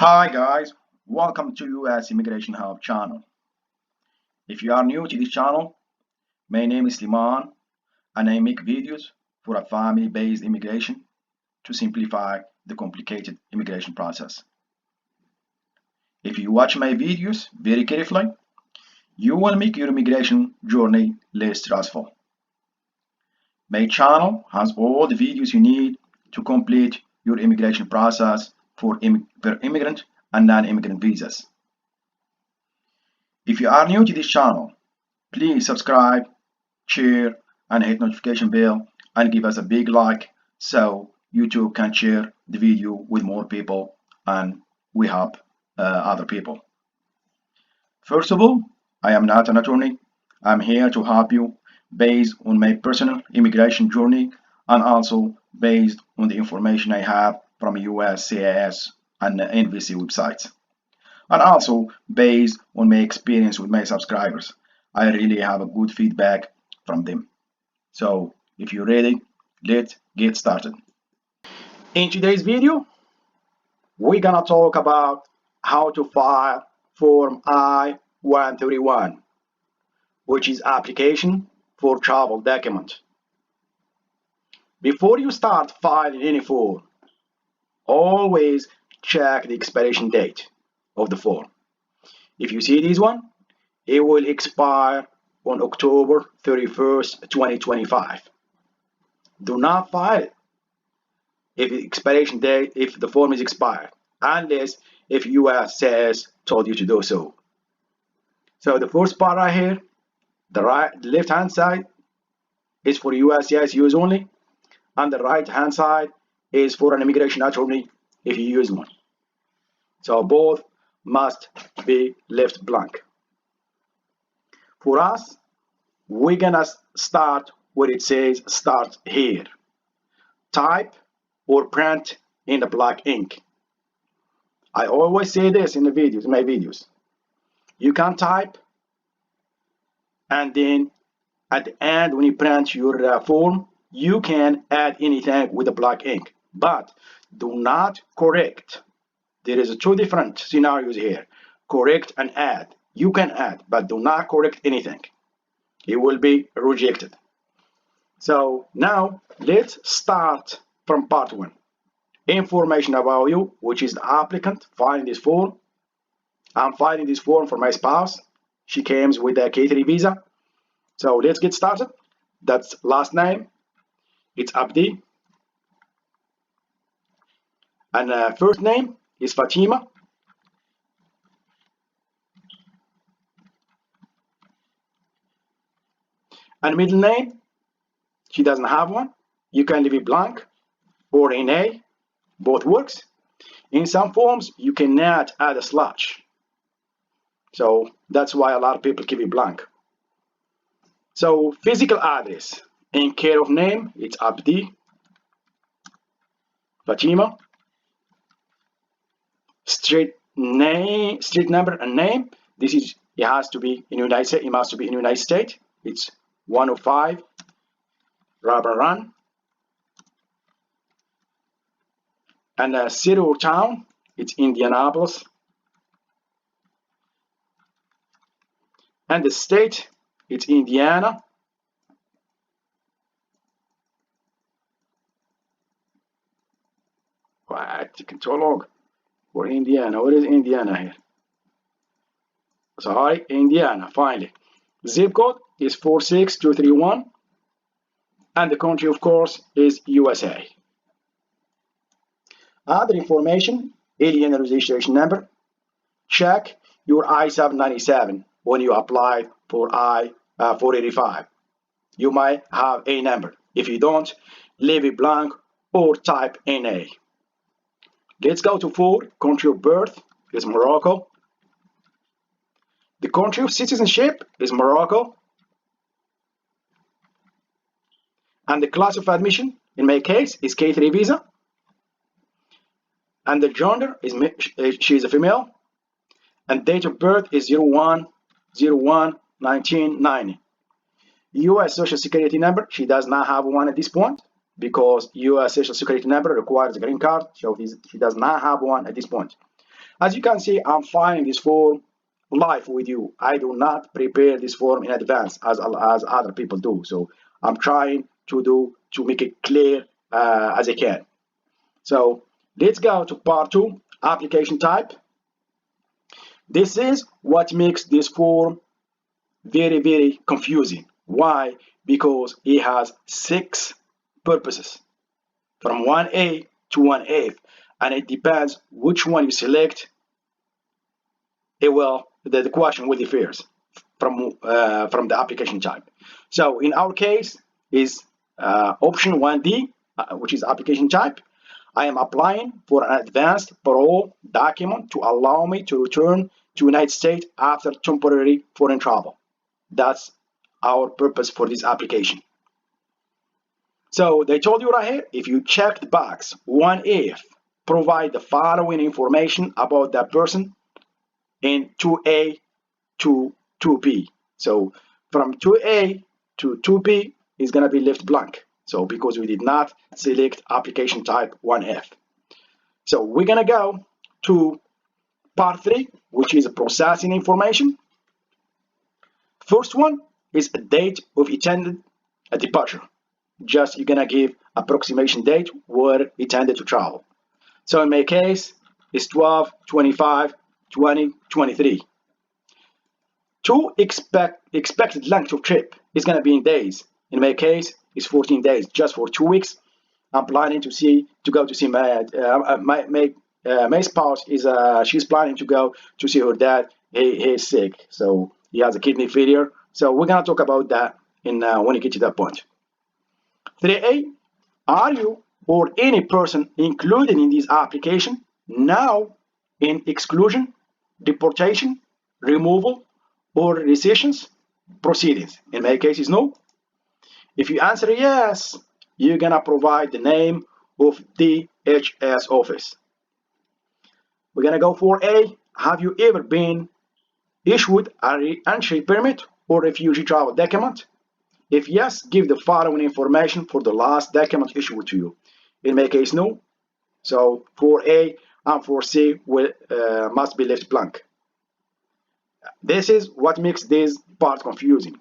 Hi guys, welcome to US Immigration Hub channel. If you are new to this channel, my name is Liman and I make videos for a family-based immigration to simplify the complicated immigration process. If you watch my videos very carefully, you will make your immigration journey less stressful. My channel has all the videos you need to complete your immigration process for immigrant and non-immigrant visas. If you are new to this channel, please subscribe, share, and hit notification bell and give us a big like so YouTube can share the video with more people and we help other people. First of all, I am not an attorney. I'm here to help you based on my personal immigration journey and also based on the information I have from USCIS and NVC websites. And also based on my experience with my subscribers. I really have a good feedback from them. So if you're ready, let's get started. In today's video, we're gonna talk about how to file Form I-131, which is application for travel document. Before you start filing any form, always check the expiration date of the form. If you see this one, it will expire on October 31st, 2025. Do not file it if the expiration date, if the form is expired, unless if USCIS told you to do so. So the first part right here, the left hand side is for USCIS use only, and the right hand side is for an immigration attorney if you use one. So both must be left blank. For us, we're gonna start where it says start here. Type or print in the black ink. I always say this in the videos, in my videos. You can type and then at the end when you print your form, you can add anything with the black ink, but do not correct. There is two different scenarios here, correct and add. You can add, but do not correct anything. It will be rejected. So now let's start from part one. Information about you, which is the applicant filing this form. I'm filing this form for my spouse. She comes with a K3 visa. So let's get started. That's last name. It's Abdi. And first name is Fatima. And middle name, she doesn't have one. You can leave it blank or in A, both works. In some forms, you cannot add a slash. So that's why a lot of people keep it blank. So physical address, in care of name, it's Abdi, Fatima. Street name, street number and name. It has to be in United States. It must be in United States. It's 105 Rubber Run. And city or town, it's Indianapolis. And the state, it's Indiana. What? Control log. For Indiana. What is Indiana here? Sorry, Indiana, finally. Zip code is 46231. And the country, of course, is USA. Other information, alien registration number. Check your I-797 when you apply for I-485. You might have a number. If you don't, leave it blank or type NA. Let's go to 4. Country of birth is Morocco. The country of citizenship is Morocco. And the class of admission, in my case, is K3 visa. And the gender is she is a female. And date of birth is 01/01/1990. US Social Security number, she does not have one at this point because US Social Security number requires a green card, so she does not have one at this point. As you can see, I'm filing this form live with you. I do not prepare this form in advance as other people do. So I'm trying to make it clear as I can. So let's go to part 2, application type. This is what makes this form very, very confusing. Why? Because it has 6 purposes from 1A to 1F, and it depends which one you select. The question will differ from the application type. So in our case is option 1D, which is application type. I am applying for an advanced parole document to allow me to return to United States after temporary foreign travel. That's our purpose for this application. So they told you right here, if you check the box 1F, provide the following information about that person in 2A to 2B. So from 2A to 2B is going to be left blank. So because we did not select application type 1F. So we're going to go to part 3, which is processing information. First one is a date of intended departure. Just you're going to give approximation date where intended to travel. So in my case, it's 12, 25, 20, 23. To expected length of trip is going to be in days. In my case, it's 14 days, just for 2 weeks. I'm planning to go to see my spouse she's planning to go to see her dad. He is sick, so he has a kidney failure. So we're gonna talk about that when you get to that point. 3A, are you or any person included in this application now in exclusion, deportation, removal, or rescissions proceedings? In my case, is no. If you answer yes, you're gonna provide the name of DHS office. We're gonna go for A. Have you ever been issued a re-entry permit or refugee travel document? If yes, give the following information for the last document issued to you. In my case, no. So for A and for C must be left blank. This is what makes this part confusing.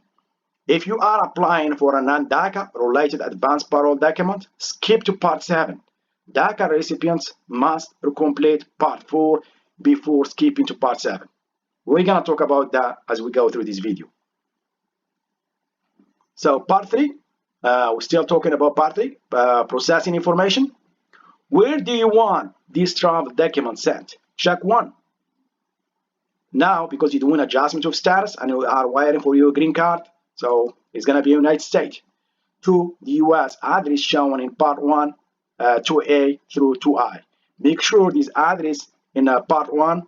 If you are applying for a non-DACA related advanced parole document, skip to part 7. DACA recipients must complete part 4 before skipping to part 7. We're going to talk about that as we go through this video. So part 3, we're still talking about part 3, processing information. Where do you want this travel document sent? Check 1. Now, because you're doing adjustment of status and you are waiting for your green card, so it's going to be United States. 2, the US address shown in part 1, 2A through 2I. Make sure this address in part 1,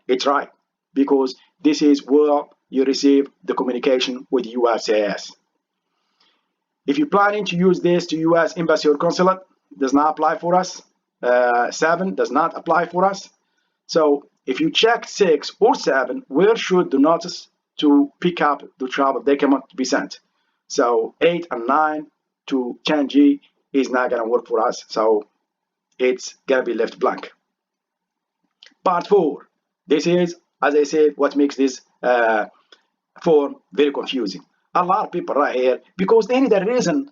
it's right, because this is where you receive the communication with USCIS. If you're planning to use this to US Embassy or Consulate, does not apply for us. 7 does not apply for us. So if you check 6 or 7, where should the notice to pick up the travel document be sent? So 8 and 9 to 10G is not going to work for us. So it's going to be left blank. Part 4. This is, as I said, what makes this form very confusing. A lot of people right here, because they need a reason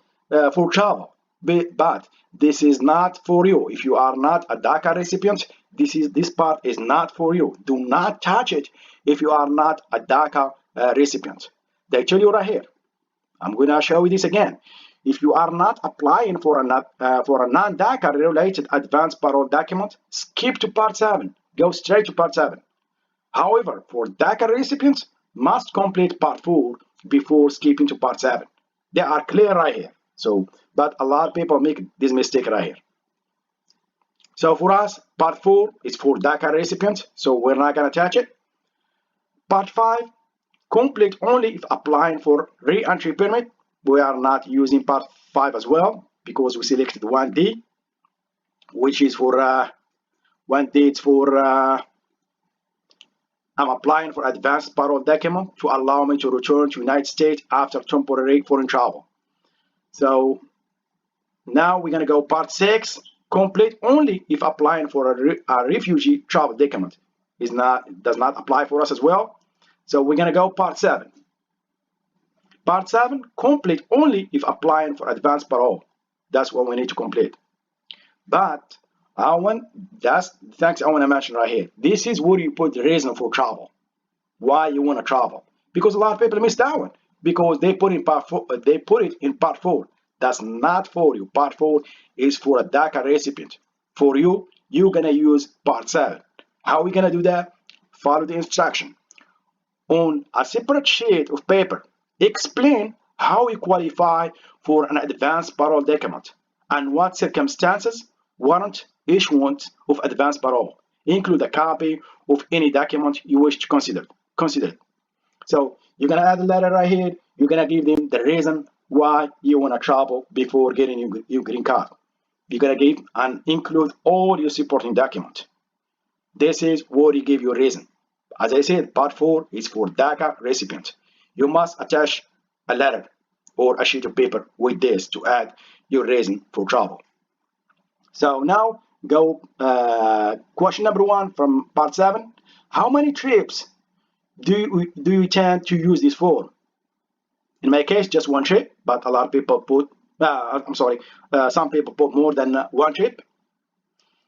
for travel. But this is not for you. If you are not a DACA recipient, this part is not for you. Do not touch it if you are not a DACA recipient. They tell you right here. I'm going to show you this again. If you are not applying for a non-DACA related advanced parole document, skip to part 7. Go straight to part 7. However, for DACA recipients, must complete part 4 before skipping to part 7. They are clear right here. So, but a lot of people make this mistake right here. So for us, part 4 is for DACA recipients, so we're not going to touch it. Part 5, complete only if applying for re-entry permit. We are not using part 5 as well because we selected 1D, which is for 1D. It's for I'm applying for advanced parole document to allow me to return to United States after temporary foreign travel. So now we're going to go part 6. complete only if applying for a refugee travel document. Does not apply for us as well. So we're gonna go part 7. Part 7, complete only if applying for advanced parole. That's what we need to complete. But that's the things I want to mention right here. This is where you put the reason for travel. Why you want to travel? Because a lot of people miss that one because they put in part 4. They put it in part 4. That's not for you. Part 4 is for a DACA recipient. For you, you're gonna use part 7. How are we gonna do that? Follow the instruction. On a separate sheet of paper, explain how you qualify for an advanced parole document and what circumstances warrant issuance of advanced parole. Include a copy of any document you wish to consider. So you're gonna add a letter right here. You're gonna give them the reason why you wanna travel before getting your green card. You're gonna give and include all your supporting documents. This is where you give your reason. As I said, part 4 is for DACA recipient. You must attach a letter or a sheet of paper with this to add your reason for travel. So now go question number 1 from part 7. How many trips do you tend to use this for? In my case, just 1 trip, but a lot of people put, some people put more than 1 trip.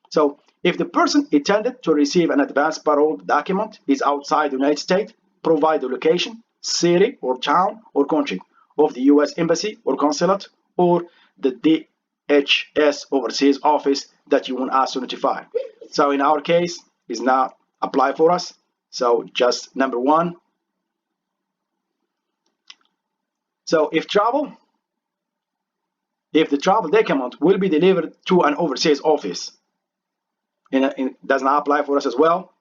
So if the person intended to receive an advanced parole document is outside the United States, provide the location, city or town or country of the U.S. Embassy or Consulate or the DHS overseas office that you want us to notify. So in our case, it's not apply for us. So just number 1. So if the travel document will be delivered to an overseas office, it does not apply for us as well.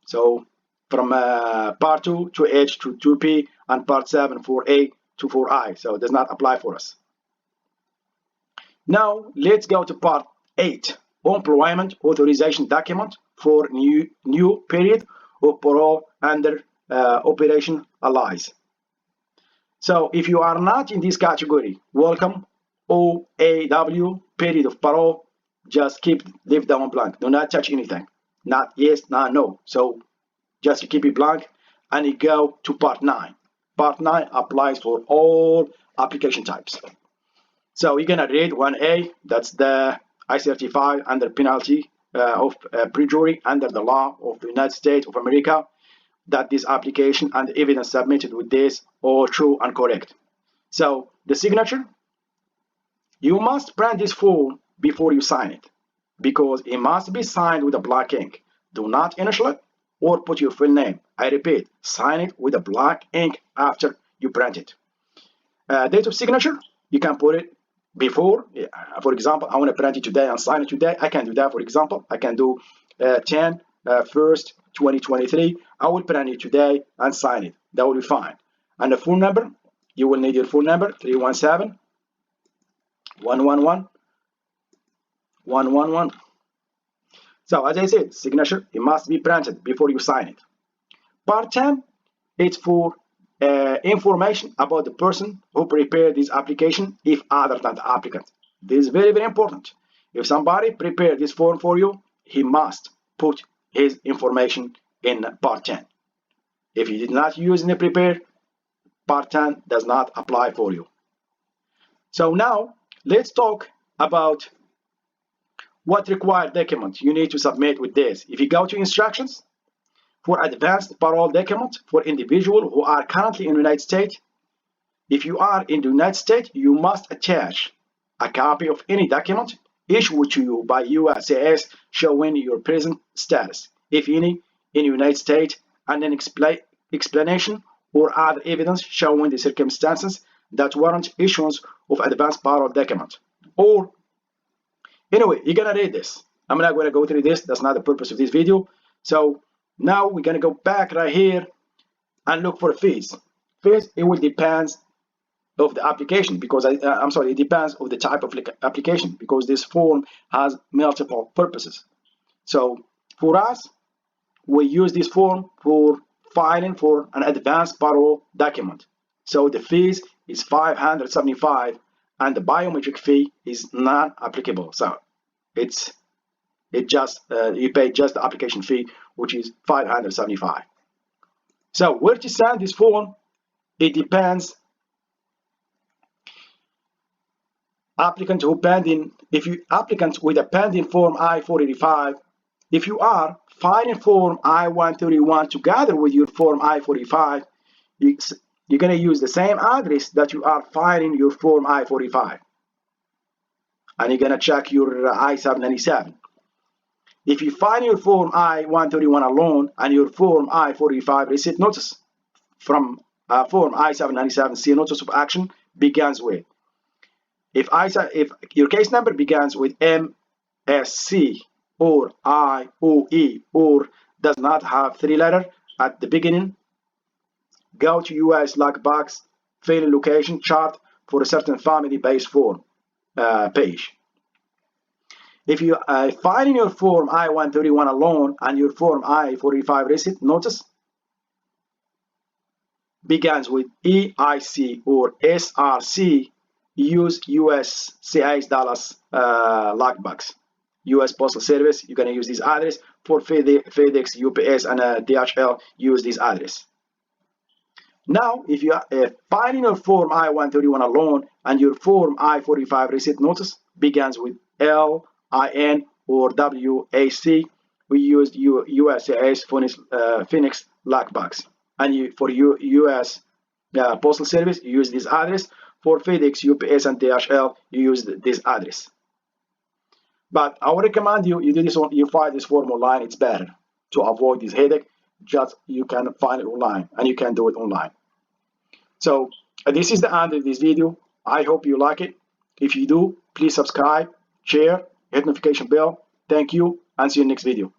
So from part 2 to H to 2P and part 7 for A to 4I. So it does not apply for us. Now let's go to part 8, employment authorization document for new period of parole under Operation Allies. So if you are not in this category, welcome, OAW, period of parole, just leave that one blank. Do not touch anything. Not yes, not no. So just keep it blank and you go to part 9. Part 9 applies for all application types. So you're gonna read 1A, that's the I-35 under penalty of perjury under the law of the United States of America, that this application and the evidence submitted with this are true and correct. So the signature, you must print this form before you sign it because it must be signed with a black ink. Do not initial it or put your full name. I repeat, sign it with a black ink after you print it. Date of signature, you can put it before. For example, I want to print it today and sign it today. I can do that. For example, I can do 10 1st 2023. I will print it today and sign it. That will be fine. And the phone number, you will need your phone number 317 111 111. So as I said, signature, it must be printed before you sign it. Part 10, it's for information about the person who prepared this application if other than the applicant. This is very, very important. If somebody prepared this form for you, he must put his information in part 10. If you did not use the prepare, part 10 does not apply for you. So now let's talk about what required document you need to submit with this. If you go to instructions for advanced parole document for individuals who are currently in the United States, if you are in the United States, you must attach a copy of any document issued to you by USCIS showing your present status, if any, in the United States, and an explanation or other evidence showing the circumstances that warrant issuance of advanced parole document. Or anyway, you're gonna read this. I'm not gonna go through this. That's not the purpose of this video. So now we're gonna go back right here and look for fees. Fees, it will depend of the application because it depends of the type of application because this form has multiple purposes. So for us, we use this form for filing for an advanced parole document. So the fees is $575 and the biometric fee is not applicable. So you pay just the application fee, which is $575. So where to send this form? It depends. Applicant who pending, if you applicant with a pending form I-485, if you are filing form I-131 together with your form I-485, you're going to use the same address that you are filing your form I-485, and you're going to check your I-797. If you file your form I-131 alone and your form I-485 receipt notice from form I-797 C notice of action begins with, if your case number begins with MSC or IOE or does not have 3 letters at the beginning, go to US lockbox filing location chart for a certain family-based form page. If you file in your form I-131 alone and your form I-485 receipt notice begins with EIC or SRC, use USCIS Dallas lockbox. US Postal Service, you're going to use this address. For FedEx, UPS, and DHL, use this address. Now, if you file in your form I-131 alone and your form I-485 receipt notice begins with LIN or WAC, we used USCIS Phoenix lockbox. And for US Postal Service, you use this address. For FedEx, UPS, and DHL, you use this address. But I would recommend you do this one. You file this form online. It's better to avoid this headache. Just you can find it online and you can do it online. So this is the end of this video. I hope you like it. If you do, please subscribe, share, hit notification bell. Thank you, and see you in the next video.